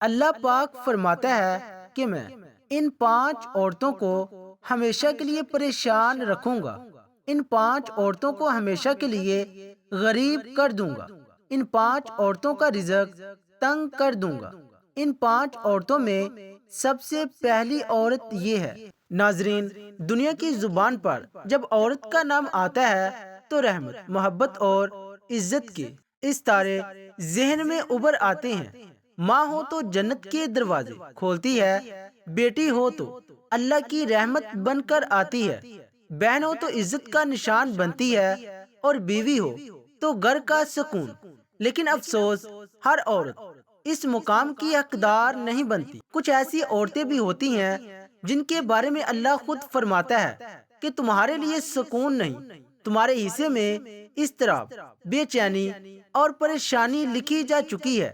اللہ پاک فرماتا ہے کہ میں ان 5 عورتوں کو ہمیشہ کے لیے پریشان رکھوں گا، ان 5 عورتوں کو ہمیشہ کے لیے غریب کر دوں گا، ان 5 عورتوں کا رزق تنگ کر دوں گا۔ ان 5 عورتوں میں سب سے پہلی عورت یہ ہے۔ ناظرین، دنیا کی زبان پر جب عورت کا نام آتا ہے تو رحمت، محبت اور عزت کے استارے ذہن میں ابھر آتے ہیں۔ ماں ہو تو جنت کے دروازے کھولتی ہے، بیٹی ہو تو اللہ کی رحمت بن کر آتی ہے، بہن ہو تو عزت کا نشان بنتی ہے، اور بیوی ہو تو گھر کا سکون۔ لیکن افسوس، ہر عورت اس مقام کی حقدار نہیں بنتی۔ کچھ ایسی عورتیں بھی ہوتی ہیں جن کے بارے میں اللہ خود فرماتا ہے کہ تمہارے لیے سکون نہیں، تمہارے حصے میں اضطراب، بے چینی اور پریشانی لکھی جا چکی ہے۔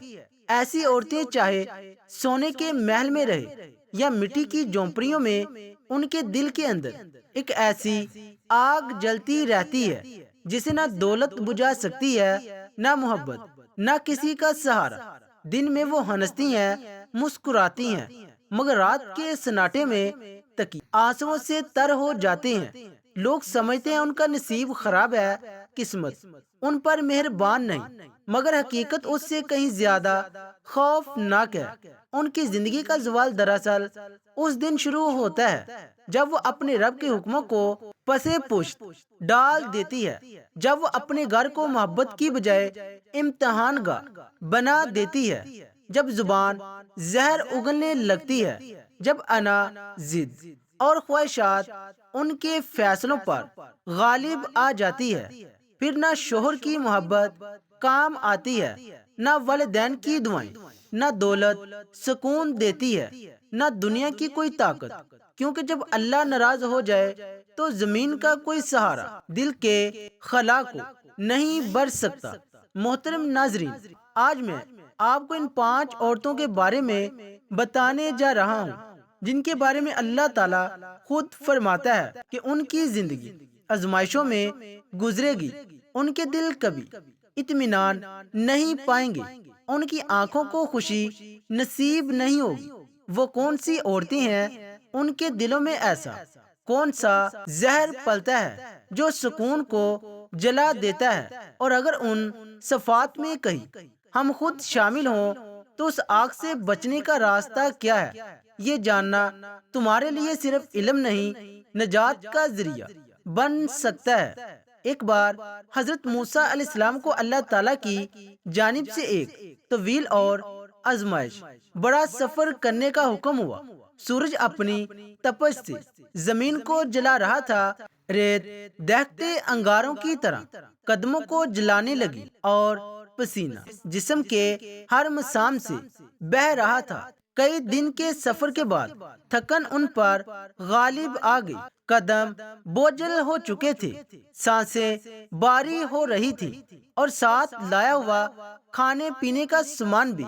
ایسی عورتیں چاہے سونے کے محل میں رہے یا مٹی کی جھونپڑیوں میں، ان کے دل کے اندر ایک ایسی آگ جلتی رہتی ہے جسے نہ دولت بجھا سکتی ہے، نہ محبت، نہ کسی کا سہارا۔ دن میں وہ ہنستی ہیں، مسکراتی ہیں، مگر رات کے سناٹے میں تکی آنسوؤں سے تر ہو جاتے ہیں۔ لوگ سمجھتے ہیں ان کا نصیب خراب ہے، قسمت ان پر مہربان نہیں، مگر حقیقت اس سے کہیں زیادہ خوفناک ہے۔ ان کی زندگی کا زوال دراصل اس دن شروع ہوتا ہے جب وہ اپنے رب کے حکموں کو پسے پشت ڈال دیتی ہے، جب وہ اپنے گھر کو محبت کی بجائے امتحان گاہ بنا دیتی ہے، جب زبان زہر اگلنے لگتی ہے، جب انا، ضد اور خواہشات ان کے فیصلوں پر غالب آ جاتی ہے۔ پھر نہ شوہر کی محبت کام آتی ہے، نہ والدین کی دعائیں، نہ دولت سکون دیتی ہے، نہ دنیا کی کوئی طاقت، کیونکہ جب اللہ ناراض ہو جائے تو زمین کا کوئی سہارا دل کے خلا کو نہیں بھر سکتا۔ محترم ناظرین، آج میں آپ کو ان 5 عورتوں کے بارے میں بتانے جا رہا ہوں جن کے بارے میں اللہ تعالیٰ خود فرماتا ہے کہ ان کی زندگی آزمائشوں میں گزرے گی، ان کے دل کبھی اطمینان نہیں پائیں گے، ان کی آنکھوں کو خوشی نصیب نہیں ہوگی۔ وہ کون سی عورتیں ہیں؟ ان کے دلوں میں ایسا کون سا زہر پلتا ہے جو سکون کو جلا دیتا ہے؟ اور اگر ان صفات میں کہیں ہم خود شامل ہوں تو اس آگ سے بچنے کا راستہ کیا ہے؟ یہ جاننا تمہارے لیے صرف علم نہیں، نجات کا ذریعہ بن سکتا ہے۔ ایک بار حضرت موسیٰ علیہ السلام کو اللہ تعالیٰ کی جانب سے ایک طویل اور آزمائش بڑا سفر کرنے کا حکم ہوا۔ سورج اپنی تپش سے زمین کو جلا رہا تھا، ریت دہتے انگاروں کی طرح قدموں کو جلانے لگی، اور پسینہ جسم کے ہر مسام سے بہہ رہا تھا۔ کئی دن کے سفر کے بعد تھکن ان پر غالب آ گئی، قدم بوجھل ہو چکے تھے، سانسیں باری ہو رہی تھی، اور ساتھ لایا ہوا کھانے پینے کا سامان بھی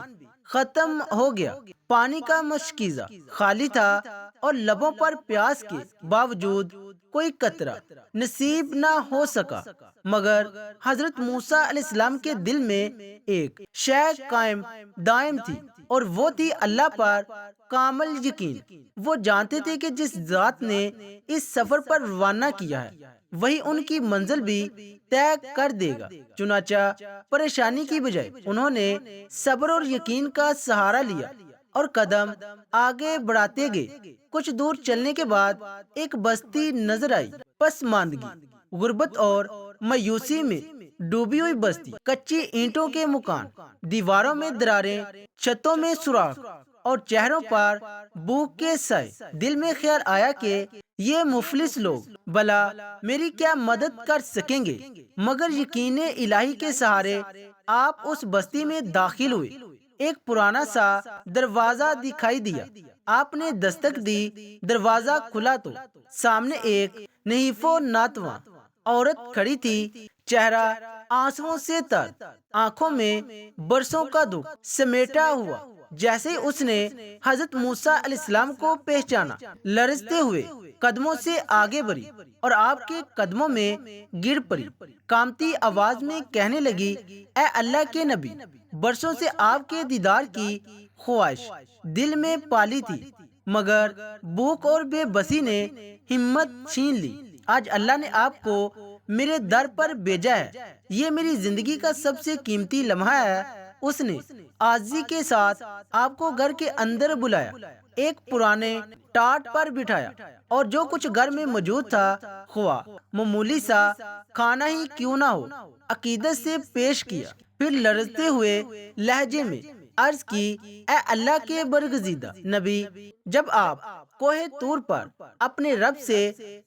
ختم ہو گیا۔ پانی کا مشکیزہ خالی تھا، اور لبوں پر پیاس کے باوجود کوئی قطرہ نصیب نہ ہو سکا۔ مگر حضرت موسیٰ علیہ السلام کے دل میں ایک شے قائم دائم تھی، اور وہ تھی اللہ پر کامل یقین۔ وہ جانتے تھے کہ جس ذات نے اس سفر پر روانہ کیا ہے وہی ان کی منزل بھی طے کر دے گا۔ چنانچہ پریشانی کی بجائے انہوں نے صبر اور یقین کا سہارا لیا اور قدم آگے بڑھاتے گئے۔ کچھ دور چلنے کے بعد ایک بستی نظر آئی، پسماندگی، غربت اور مایوسی میں ڈوبی ہوئی بستی۔ کچی اینٹوں کے مکان، دیواروں میں دراریں، چھتوں میں سوراخ، اور چہروں پر بھوک کے سائے۔ دل میں خیال آیا کہ یہ مفلس لوگ بھلا میری کیا مدد کر سکیں گے؟ مگر یقین الہی کے سہارے آپ اس بستی میں داخل ہوئے۔ ایک پرانا سا دروازہ دکھائی دیا، آپ نے دستک دی، دروازہ کھلا تو سامنے ایک نحیف و ناتواں عورت کھڑی تھی، چہرہ آنسوؤں سے تر، آنکھوں میں برسوں کا دکھ سمیٹا ہوا۔ جیسے ہی اس نے حضرت موسیٰ علیہ السلام کو پہچانا، لرزتے ہوئے قدموں سے آگے بڑھی اور آپ کے قدموں میں گر پڑی، کانپتی آواز میں کہنے لگی، اے اللہ کے نبی، برسوں سے آپ کے دیدار کی خواہش دل میں پالی تھی، مگر بھوک اور بے بسی نے ہمت چھین لی۔ آج اللہ نے آپ کو میرے در پر بھیجا ہے، یہ میری زندگی کا سب سے قیمتی لمحہ ہے۔ اس نے عاجزی کے ساتھ آپ کو گھر کے اندر بلایا، ایک پرانے ٹاٹ پر بٹھایا، اور جو کچھ گھر میں موجود تھا، خواہ معمولی سا کھانا ہی کیوں نہ ہو، عقیدت سے پیش کیا۔ پھر لرزتے ہوئے لہجے میں عرض کی، اے اللہ کے برگزیدہ نبی، جب آپ کوہ طور پر اپنے رب سے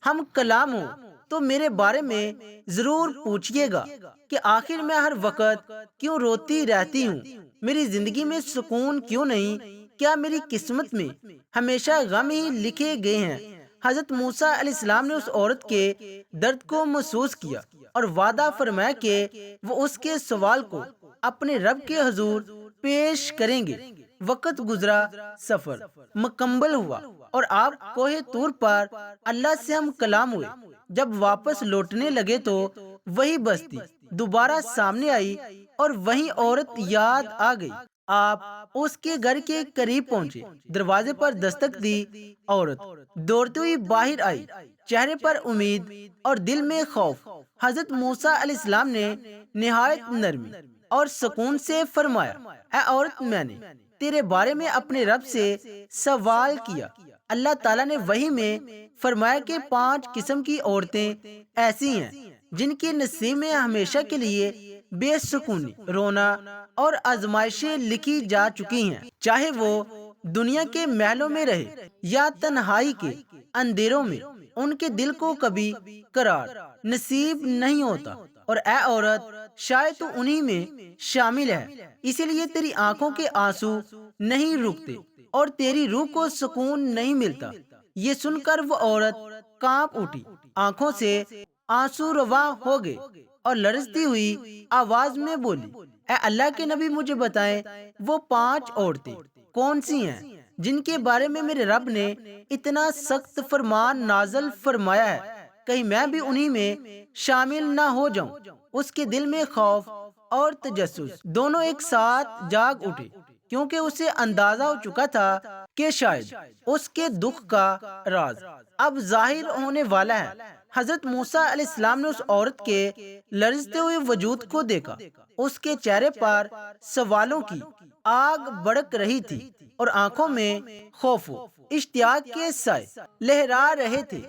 ہم کلام ہوں تو میرے بارے میں ضرور پوچھئے گا کہ آخر میں ہر وقت کیوں روتی رہتی ہوں، میری زندگی میں سکون کیوں نہیں، کیا میری قسمت میں ہمیشہ غم ہی لکھے گئے ہیں؟ حضرت موسیٰ علیہ السلام نے اس عورت کے درد کو محسوس کیا اور وعدہ فرمایا کہ وہ اس کے سوال کو اپنے رب کے حضور پیش کریں گے۔ وقت گزرا، سفر مکمل ہوا اور آپ کوہ طور پر اللہ سے ہم کلام ہوئے۔ جب واپس لوٹنے لگے تو وہی بستی دوبارہ سامنے آئی اور وہی عورت یاد آ گئی۔ آپ اس کے گھر کے قریب پہنچے، دروازے پر دستک دی، عورت دوڑتی ہوئی باہر آئی، چہرے پر امید اور دل میں خوف۔ حضرت موسیٰ علیہ السلام نے نہایت نرمی اور سکون سے فرمایا، اے عورت، میں نے تیرے بارے میں اپنے رب سے سوال کیا۔ اللہ تعالیٰ نے وحی میں فرمایا کہ 5 قسم کی عورتیں ایسی ہیں جن کے نصیب میں ہمیشہ کے لیے بے سکونی، رونا اور آزمائشیں لکھی جا چکی ہیں، چاہے وہ دنیا کے محلوں میں رہے یا تنہائی کے اندھیروں میں، ان کے دل کو کبھی قرار نصیب نہیں ہوتا۔ اور اے عورت، شاید تو انہی میں شامل ہے، اسی لیے تیری آنکھوں کے آنسو نہیں رکتے اور تیری روح کو سکون نہیں ملتا۔ یہ سن کر وہ عورت کانپ اٹھی، آنکھوں سے آنسو روا ہو گئے اور لرزتی ہوئی آواز میں بولی، اے اللہ کے نبی، مجھے بتائیں وہ 5 عورتیں کون سی ہیں جن کے بارے میں میرے رب نے اتنا سخت فرمان نازل فرمایا ہے، کہیں میں بھی انہی میں شامل نہ ہو جاؤں۔ اس کے دل میں خوف اور تجسس دونوں ایک ساتھ جاگ اٹھے، کیونکہ اسے اندازہ ہو چکا تھا کہ شاید اس کے دکھ کا راز اب ظاہر ہونے والا ہے۔ حضرت موسیٰ علیہ السلام نے اس عورت کے لرزتے ہوئے وجود کو دیکھا، اس کے چہرے پر سوالوں کی آگ بھڑک رہی تھی اور آنکھوں میں خوف و اشتیاق کے سائے لہرا رہے تھے۔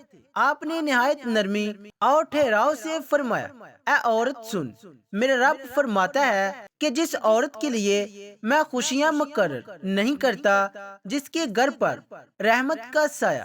آپ نے نہایت نرمی اور ٹھہراؤ سے فرمایا، اے عورت، سن، میرے رب فرماتا ہے کہ جس عورت کے لیے میں خوشیاں مقرر نہیں کرتا، جس کے گھر پر رحمت کا سایہ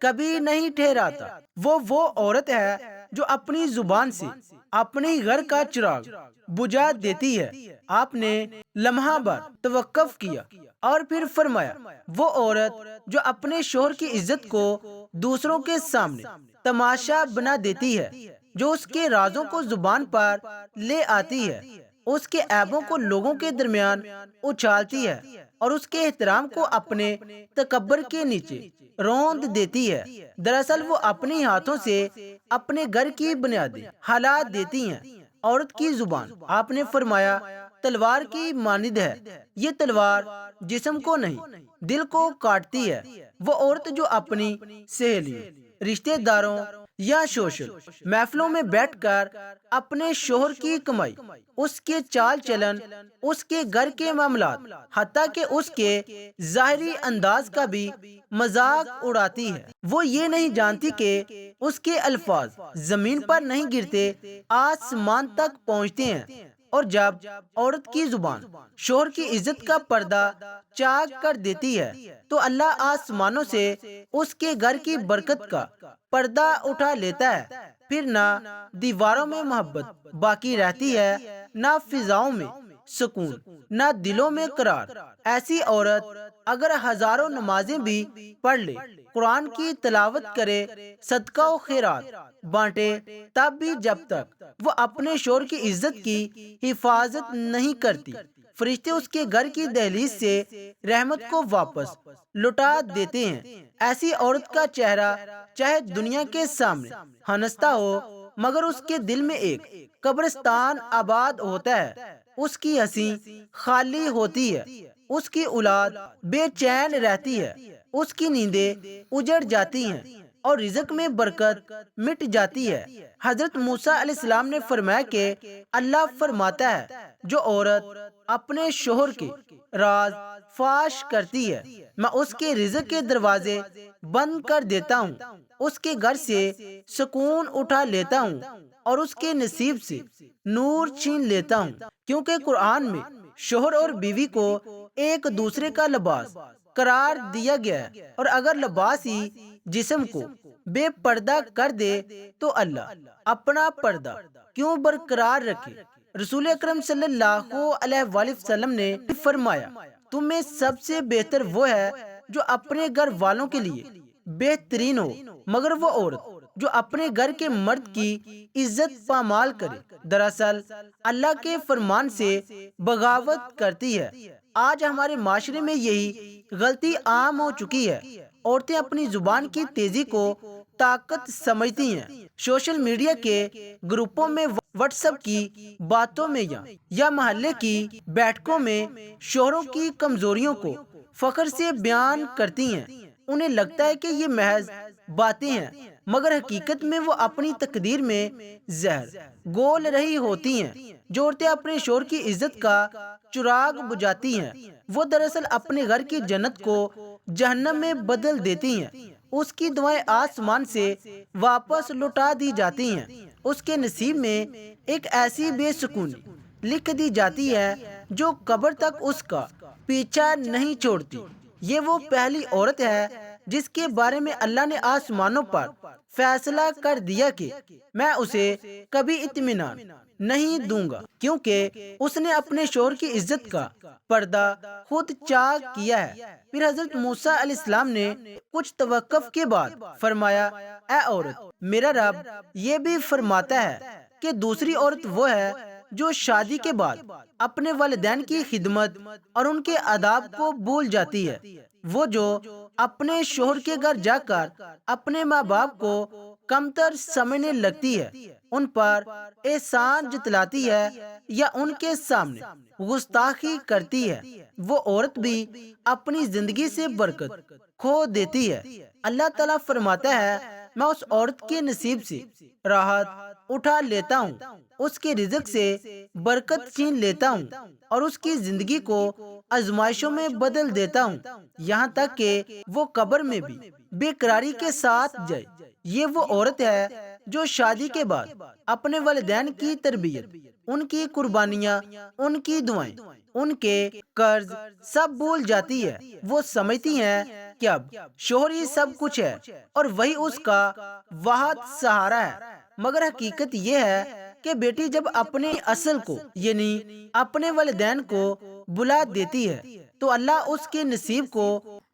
کبھی نہیں ٹھہراتا، وہ عورت ہے جو اپنی زبان سے اپنے گھر کا چراغ بجھا دیتی ہے۔ آپ نے لمحہ بھر توقف کیا اور پھر فرمایا، وہ عورت جو اپنے شوہر کی عزت کو دوسروں کے سامنے تماشا بنا دیتی ہے، جو اس کے رازوں کو زبان پر لے آتی ہے، اس کے عیبوں کو لوگوں کے درمیان اچھالتی ہے اور اس کے احترام کو اپنے تکبر کے نیچے روند دیتی ہے۔ دراصل وہ اپنے ہاتھوں سے اپنے گھر کی بنیادیں ہلا دیتی ہیں۔ عورت کی زبان، آپ نے فرمایا، تلوار کی مانند ہے، یہ تلوار جسم کو نہیں دل کو کاٹتی ہے۔ وہ عورت جو اپنی سہیلیوں، رشتہ داروں یا سوشل محفلوں میں بیٹھ کر اپنے شوہر کی کمائی، اس کے چال چلن، اس کے گھر کے معاملات، حتیٰ کہ اس کے ظاہری انداز کا بھی مذاق اڑاتی ہے، وہ یہ نہیں جانتی کہ اس کے الفاظ زمین پر نہیں گرتے، آسمان تک پہنچتے ہیں۔ اور جب عورت کی زبان شوہر کی عزت کا پردہ چاک کر دیتی ہے تو اللہ آسمانوں سے اس کے گھر کی برکت کا پردہ اٹھا لیتا ہے، پھر نہ دیواروں میں محبت باقی رہتی ہے، نہ فضاؤں میں سکون، نہ دلوں میں قرار۔ ایسی عورت اگر ہزاروں نمازیں بھی پڑھ لے، قرآن کی تلاوت کرے، صدقہ و خیرات بانٹے، تب بھی جب تک وہ اپنے شوہر کی عزت کی حفاظت نہیں کرتی، فرشتے اس کے گھر کی دہلیز سے رحمت کو واپس لوٹا دیتے ہیں۔ ایسی عورت کا چہرہ چاہے دنیا کے سامنے ہنستا ہو، مگر اس کے دل میں ایک قبرستان آباد ہوتا ہے، اس کی ہنسی خالی ہوتی ہے، اس کی اولاد بے چین رہتی ہے، اس کی نیندیں اجڑ جاتی ہیں اور رزق میں برکت مٹ جاتی ہے۔ حضرت موسیٰ علیہ السلام نے فرمایا کہ اللہ فرماتا ہے جو عورت اپنے شوہر کے راز فاش کرتی ہے، میں اس کے رزق کے دروازے بند کر دیتا ہوں، اس کے گھر سے سکون اٹھا لیتا ہوں اور اس کے نصیب سے نور چھین لیتا ہوں۔ کیونکہ قرآن میں شوہر اور بیوی کو ایک دوسرے کا لباس قرار دیا گیا ہے، اور اگر لباس ہی جسم کو بے پردہ کر دے تو اللہ اپنا پردہ کیوں برقرار رکھے؟ رسول اکرم صلی اللہ علیہ وآلہ وسلم نے فرمایا، تم میں سب سے بہتر وہ ہے جو اپنے گھر والوں کے لیے بہترین ہو، مگر وہ عورت جو اپنے گھر کے مرد کی عزت پامال کرے، دراصل اللہ کے فرمان سے بغاوت کرتی ہے۔ آج ہمارے معاشرے میں یہی غلطی عام ہو چکی ہے۔ عورتیں اپنی زبان کی تیزی کو طاقت سمجھتی ہیں، سوشل میڈیا کے گروپوں میں، واٹس ایپ کی باتوں میں یا محلے کی بیٹھکوں میں شوہروں کی کمزوریوں کو فخر سے بیان کرتی ہیں۔ انہیں لگتا ہے کہ یہ محض باتیں ہیں، مگر حقیقت میں وہ اپنی تقدیر میں زہر گول رہی ہوتی ہیں۔ جو عورتیں اپنے شوہر کی عزت کا چراغ بجھاتی ہیں، وہ دراصل اپنے گھر کی جنت کو جہنم میں بدل دیتی ہیں۔ اس کی دعائیں آسمان سے واپس لوٹا دی جاتی ہیں، اس کے نصیب میں ایک ایسی بے سکونی لکھ دی جاتی ہے جو قبر تک اس کا پیچھا نہیں چھوڑتی۔ یہ وہ پہلی عورت ہے جس کے بارے میں اللہ نے آسمانوں پر فیصلہ کر دیا کہ میں اسے کبھی اطمینان نہیں دوں گا، کیونکہ اس نے اپنے شوہر کی عزت کا پردہ خود چاک کیا ہے۔ پھر حضرت موسیٰ علیہ السلام نے کچھ توقف کے بعد فرمایا، اے عورت، میرا رب یہ بھی فرماتا ہے کہ دوسری عورت وہ ہے جو شادی کے بعد اپنے والدین کی خدمت اور ان کے آداب کو بھول جاتی ہے، وہ جو اپنے شوہر کے گھر جا کر اپنے ماں باپ کو کمتر سمجھنے لگتی ہے، ان پر احسان جتلاتی ہے یا ان کے سامنے گستاخی کرتی ہے، وہ عورت بھی اپنی زندگی سے برکت کھو دیتی ہے۔ اللہ تعالیٰ فرماتا ہے، میں اس عورت کے نصیب سے راحت اٹھا لیتا ہوں، اس کے رزق سے برکت چھین لیتا ہوں اور اس کی زندگی کو آزمائشوں میں بدل دیتا ہوں، یہاں تک کہ وہ قبر میں بھی بے قراری کے ساتھ جائے۔ یہ وہ عورت ہے جو شادی کے بعد اپنے والدین کی تربیت، ان کی قربانیاں، ان کی دعائیں، ان کے قرض سب بھول جاتی ہے۔ وہ سمجھتی ہیں کہ اب شوہر ہی سب کچھ ہے اور وہی اس کا واحد سہارا ہے، مگر حقیقت یہ ہے کہ بیٹی جب اپنے اصل کو یعنی اپنے والدین کو بلا دیتی ہے تو اللہ اس کے نصیب کو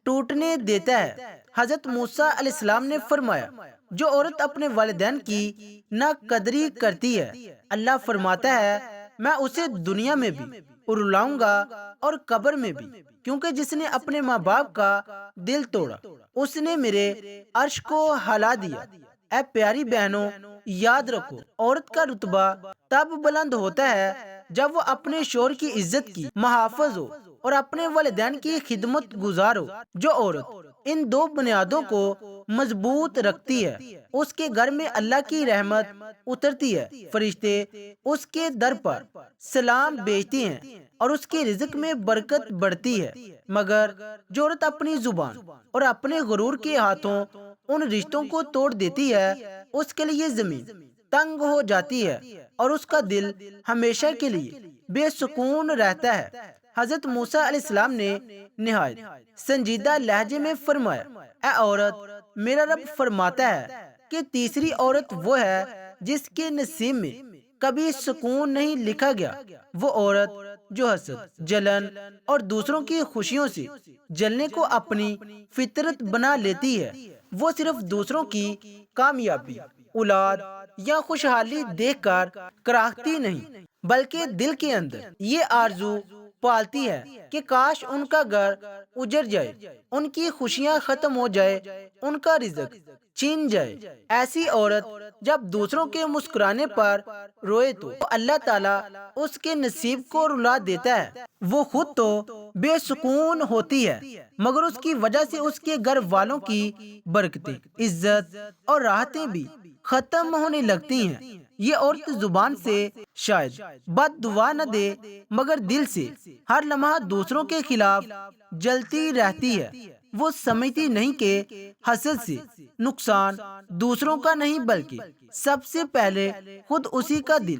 ٹوٹنے دیتا ہے۔ حضرت موسیٰ علیہ السلام نے فرمایا، جو عورت اپنے والدین کی ناقدری کرتی ہے، اللہ فرماتا ہے میں اسے دنیا میں بھی رلاؤں گا اور قبر میں بھی، کیونکہ جس نے اپنے ماں باپ کا دل توڑا اس نے میرے عرش کو ہلا دیا۔ اے پیاری بہنوں، یاد رکھو، عورت کا رتبہ تب بلند ہوتا ہے جب وہ اپنے شوہر کی عزت کی محافظ ہو اور اپنے والدین کی خدمت گزار ہو۔ جو عورت ان دو بنیادوں کو مضبوط رکھتی ہے، اس کے گھر میں اللہ کی رحمت اترتی ہے، فرشتے اس کے در پر سلام بھیجتے ہیں اور اس کے رزق میں برکت بڑھتی ہے۔ مگر جو عورت اپنی زبان اور اپنے غرور کے ہاتھوں ان رشتوں کو توڑ دیتی ہے، اس کے لیے زمین تنگ ہو جاتی ہے اور اس کا دل ہمیشہ کے لیے بے سکون رہتا ہے۔ حضرت موسیٰ علیہ السلام نے نہایت سنجیدہ لہجے میں فرمایا، اے عورت، میرا رب فرماتا ہے کہ تیسری عورت وہ ہے جس کے نصیب میں کبھی سکون نہیں لکھا گیا، وہ عورت جو حسد، جلن اور دوسروں کی خوشیوں سے جلنے کو اپنی فطرت بنا لیتی ہے۔ وہ صرف دوسروں کی کامیابی، اولاد یا خوشحالی دیکھ کر کراہتی نہیں، بلکہ دل کے اندر یہ آرزو پالتی ہے کہ کاش ان کا گھر اجڑ جائے، ان کی خوشیاں ختم ہو جائے، ان کا رزق چھین جائے۔ ایسی عورت جب دوسروں کے مسکرانے پر روئے تو اللہ تعالیٰ اس کے نصیب کو رلا دیتا ہے۔ وہ خود تو بے سکون ہوتی ہے مگر اس کی وجہ سے اس کے گھر والوں کی برکتیں، عزت اور راحتیں بھی ختم ہونے لگتی ہیں۔ یہ عورت زبان سے شاید بد دعا نہ دے مگر دل سے ہر لمحہ دوسروں کے خلاف جلتی رہتی ہے۔ وہ سمجھتی نہیں کہ حسد سے نقصان دوسروں کا نہیں بلکہ سب سے پہلے خود اسی کا دل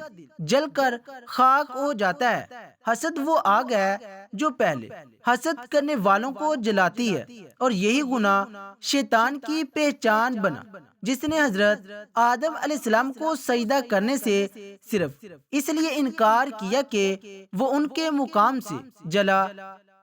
جل کر خاک ہو جاتا ہے۔ حسد وہ آگ ہے جو پہلے حسد کرنے والوں کو جلاتی ہے، اور یہی گناہ شیطان کی پہچان بنا، جس نے حضرت آدم علیہ السلام کو سجدہ کرنے سے صرف اس لیے انکار کیا کہ وہ ان کے مقام سے جلا۔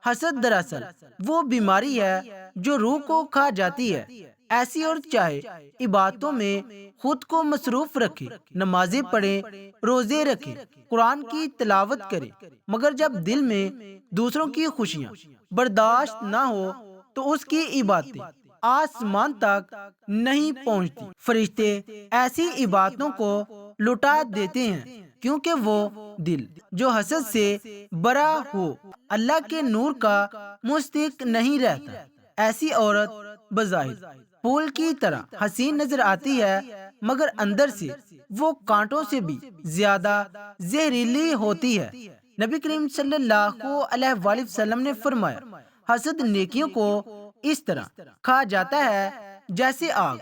حسد دراصل وہ بیماری ہے جو روح کو کھا جاتی ہے۔ ایسی عورت چاہے عبادتوں میں خود کو مصروف رکھے، نمازیں پڑھے، روزے رکھے، قرآن کی تلاوت کرے، مگر جب دل میں دوسروں کی خوشیاں برداشت نہ ہو تو اس کی عبادتیں آسمان تک نہیں پہنچتی۔ فرشتے ایسی عبادتوں کو لٹا دیتے ہیں کیونکہ وہ دل جو حسد سے برا ہو اللہ کے نور کا مستحق نہیں رہتا۔ ایسی عورت بظاہر پھول کی طرح حسین نظر آتی ہے مگر اندر سے وہ کانٹوں سے بھی زیادہ زہریلی ہوتی ہے۔ نبی کریم صلی اللہ علیہ وآلہ وسلم نے فرمایا، حسد نیکیوں کو اس طرح کھا جاتا ہے جیسے آگ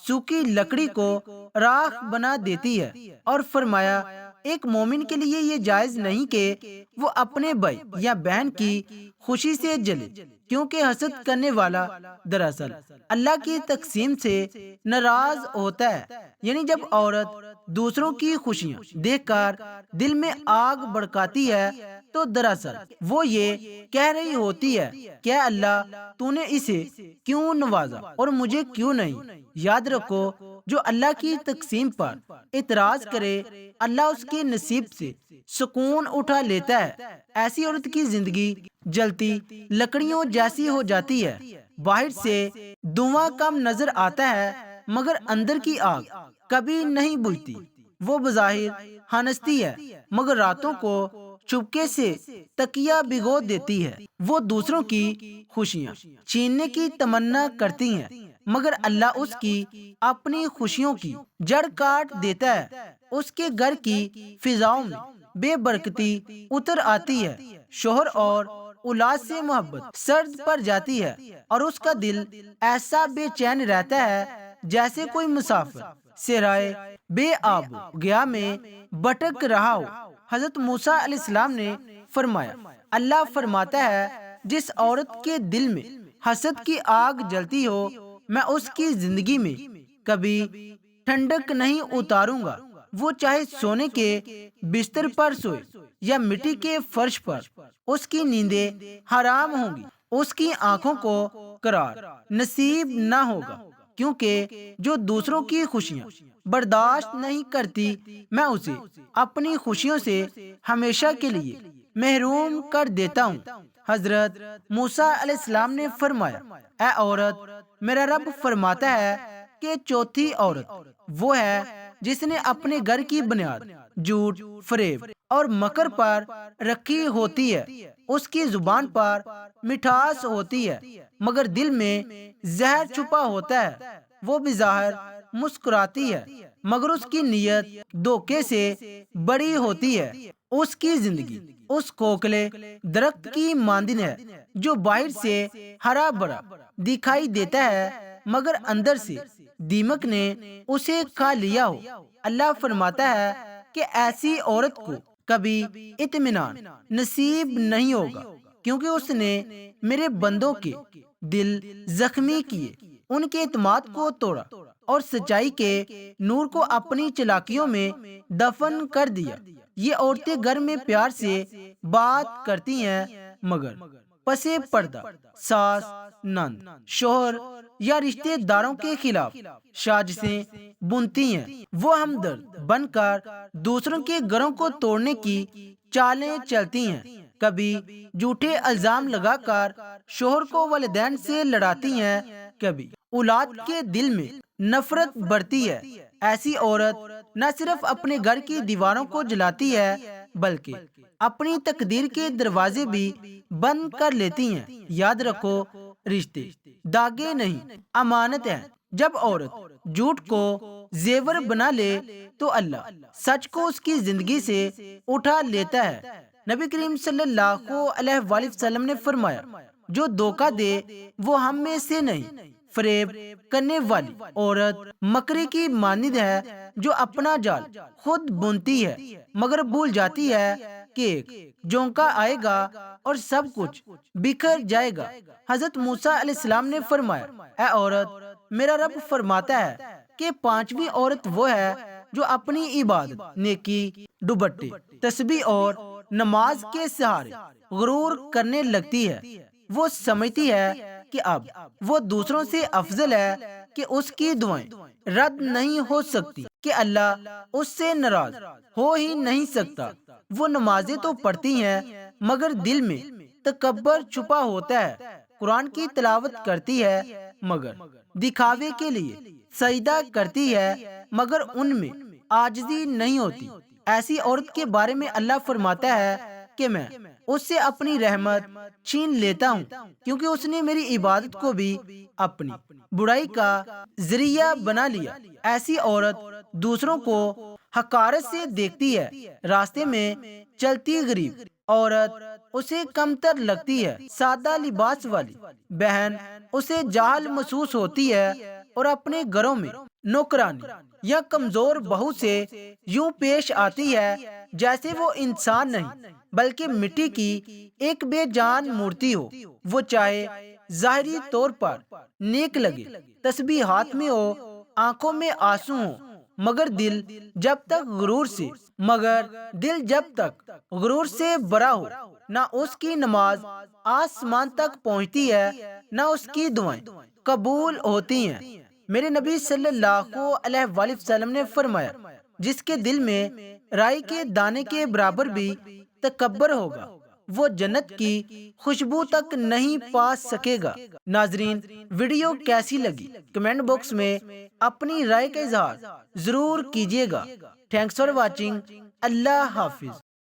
سوکھی لکڑی کو راکھ بنا دیتی ہے، اور فرمایا ایک مومن کے لیے یہ جائز نہیں کہ وہ اپنے بھائی یا بہن کی خوشی سے جلے، کیونکہ حسد کرنے والا دراصل اللہ کی تقسیم سے ناراض ہوتا ہے۔ یعنی جب عورت دوسروں کی خوشیاں دیکھ کر دل میں آگ بھڑکاتی ہے تو دراصل وہ یہ کہہ رہی ہوتی ہے کہ اے اللہ تو نے اسے کیوں نوازا اور مجھے کیوں نہیں۔ یاد رکھو جو اللہ کی تقسیم پر اعتراض کرے اللہ اس کے نصیب سے سکون اٹھا لیتا ہے۔ ایسی عورت کی زندگی جلتی لکڑیوں جیسی ہو جاتی ہے، باہر سے دھواں کم نظر آتا ہے مگر اندر کی آگ کبھی نہیں بجھتی۔ وہ بظاہر ہنستی ہے مگر راتوں کو چپکے سے تکیہ بھگو دیتی ہے۔ وہ دوسروں کی خوشیاں چھیننے کی تمنا کرتی ہیں مگر اللہ اس کی اپنی خوشیوں کی جڑ کاٹ دیتا ہے۔ اس کے گھر کی فضاؤں میں بے برکتی اتر آتی ہے، شوہر اور اولاد سے محبت سرد پڑ جاتی ہے، اور اس کا دل ایسا بے چین رہتا ہے جیسے کوئی مسافر صحرائے بے آب و گیا میں بھٹک رہا ہو۔ حضرت موسیٰ علیہ السلام نے فرمایا، اللہ فرماتا ہے جس عورت کے دل میں حسد کی آگ جلتی ہو میں اس کی زندگی میں کبھی ٹھنڈک نہیں اتاروں گا۔ وہ چاہے سونے کے بستر پر سوئے یا مٹی کے فرش پر، اس کی نیندیں حرام ہوں گی، اس کی آنکھوں کو قرار نصیب نہ ہوگا، کیونکہ جو دوسروں کی خوشیاں برداشت نہیں کرتی میں اسے اپنی خوشیوں سے ہمیشہ کے لیے محروم کر دیتا ہوں۔ حضرت موسیٰ علیہ السلام نے فرمایا، اے عورت میرا رب فرماتا ہے کہ چوتھی عورت وہ ہے جس نے اپنے گھر کی بنیاد جھوٹ، فریب اور مکر پر رکھی ہوتی ہے۔ اس کی زبان پر مٹھاس ہوتی ہے مگر دل میں زہر چھپا ہوتا ہے۔ وہ بظاہر مسکراتی ہے مگر اس کی نیت دھوکے سے بڑی ہوتی ہے۔ اس کی زندگی اس کھوکھلے درخت کی مانند ہے جو باہر سے ہرا بھرا دکھائی دیتا ہے مگر اندر سے دیمک نے اسے کھا لیا ہو۔ اللہ فرماتا ہے کہ ایسی عورت کو کبھی اطمینان نصیب نہیں ہوگا، کیونکہ اس نے میرے بندوں کے دل زخمی کیے، ان کے اعتماد کو توڑا اور سچائی کے نور کو اپنی چالاکیوں میں دفن کر دیا۔ یہ عورتیں گھر میں پیار سے بات کرتی ہیں مگر پسے پردہ ساس، نند، شوہر یا رشتے داروں کے خلاف سازشیں بنتی ہیں۔ وہ ہمدرد بن کر دوسروں کے گھروں کو توڑنے کی چالیں چلتی ہیں، کبھی جھوٹے الزام لگا کر شوہر کو والدین سے لڑاتی ہیں کبھی اولاد کے دل میں نفرت بڑھتی ہے، ایسی عورت نہ صرف اپنے گھر کی دیواروں کو جلاتی ہے بلکہ اپنی تقدیر کے دروازے بھی بند کر لیتی ہیں۔ یاد رکھو، رشتے داغے نہیں، امانت ہے۔ جب عورت جھوٹ کو زیور بنا لے تو اللہ سچ کو اس کی زندگی سے اٹھا لیتا ہے۔ نبی کریم صلی اللہ علیہ وآلہ وسلم نے فرمایا، جو دھوکہ دے وہ ہم میں سے نہیں۔ فریب کرنے والی عورت مکڑی کی مانند ہے جو اپنا جال خود بنتی ہے مگر بھول جاتی ہے کہ ایک جھونکا آئے گا اور سب کچھ بکھر جائے گا۔ حضرت موسیٰ علیہ السلام نے فرمایا، اے عورت، میرا رب فرماتا ہے کہ پانچویں عورت وہ ہے جو اپنی عبادت، نیکی، دوپٹے، تسبیح اور نماز کے سہارے غرور کرنے لگتی ہے۔ وہ سمجھتی ہے کہ اب وہ دوسروں سے افضل ہے، کہ اس کی دعائیں رد نہیں ہو سکتی، کہ اللہ اس سے ناراض ہو ہی نہیں سکتا۔ وہ نمازیں تو پڑھتی ہیں مگر دل میں تکبر چھپا ہوتا ہے، قرآن کی تلاوت کرتی ہے مگر دکھاوے کے لیے، سجدہ کرتی ہے مگر ان میں عاجزی نہیں ہوتی۔ ایسی عورت کے بارے میں اللہ فرماتا ہے کہ میں اس سے اپنی رحمت چھین لیتا ہوں، کیونکہ اس نے میری عبادت کو بھی اپنی برائی کا ذریعہ بنا لیا۔ ایسی عورت دوسروں کو حقارت سے دیکھتی ہے، راستے میں چلتی غریب عورت اسے کمتر لگتی ہے، سادہ لباس والی بہن اسے جاہل محسوس ہوتی ہے اور اپنے گھروں میں نوکرانی یا کمزور بہو سے یوں پیش آتی ہے جیسے وہ انسان نہیں بلکہ مٹی کی ایک بے جان مورتی ہو۔ وہ چاہے ظاہری طور پر نیک لگے، تسبیح ہاتھ میں ہو، آنکھوں میں آنسو ہو، مگر دل جب تک غرور سے بھرا ہو، نہ اس کی نماز آسمان تک پہنچتی ہے، نہ اس کی دعائیں قبول ہوتی ہیں۔ میرے نبی صلی اللہ علیہ وآلہ وسلم نے فرمایا، جس کے دل میں رائی کے دانے کے برابر بھی تکبر ہوگا وہ جنت کی خوشبو تک نہیں پا سکے گا۔ ناظرین، ویڈیو کیسی لگی کمنٹ باکس میں اپنی رائے کا اظہار ضرور کیجیے گا۔ Thanks for watching. اللہ حافظ۔